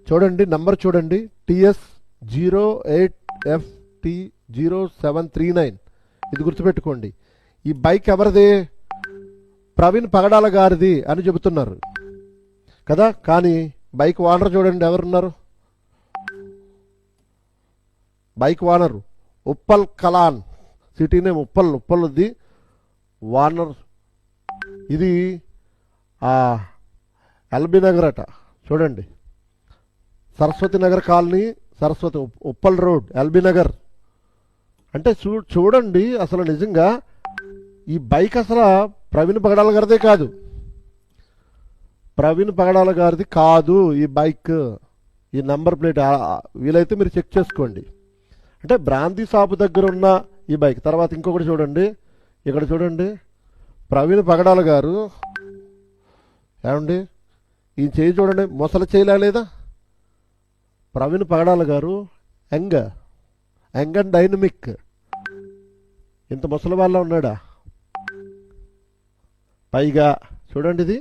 చూడండి, నంబర్ చూడండి, TS08FT0739. ఇది గుర్తుపెట్టుకోండి. ఈ బైక్ ఎవరిది? ప్రవీణ్ పగడాల గారిది అని చెబుతున్నారు కదా. కానీ బైక్ ఓనర్ చూడండి ఎవరున్నారు. Bike owner Uppal Kalan, city name ఉప్పల్ది ఓనర్. ఇది ఎల్బీ నగర్ అట. చూడండి, Saraswathi Nagar colony, Saraswathi Uppal road, LB Nagar. అంటే చూడండి, అసలు నిజంగా ఈ బైక్ అసలు ప్రవీణ్ పగడాల గారిదే కాదు. ప్రవీణ్ పగడాల గారిది కాదు ఈ బైక్. ఈ నంబర్ ప్లేట్ వీలైతే మీరు చెక్ చేసుకోండి. అంటే బ్రాందీ షాపు దగ్గర ఉన్న ఈ బైక్. తర్వాత ఇంకొకటి చూడండి, ఇక్కడ చూడండి, ప్రవీణ్ పగడాల గారు ఏమండి, ఈ చేయి చూడండి, మొసలి చేయలే లేదా? ప్రవీణ్ పగడాల గారు యంగ్ అండ్ డైనమిక్. ఇంత ముసలి వాళ్ళ ఉన్నాడా? పైగా చూడండి, ఇది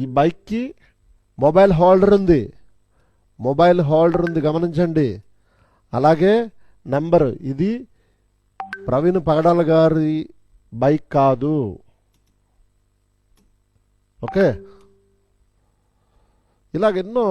ఈ బైక్కి మొబైల్ హోల్డర్ ఉంది. గమనించండి. అలాగే నెంబర్, ఇది ప్రవీణ్ పగడాల గారి బైక్ కాదు. ఓకే, ఇలాగెన్నో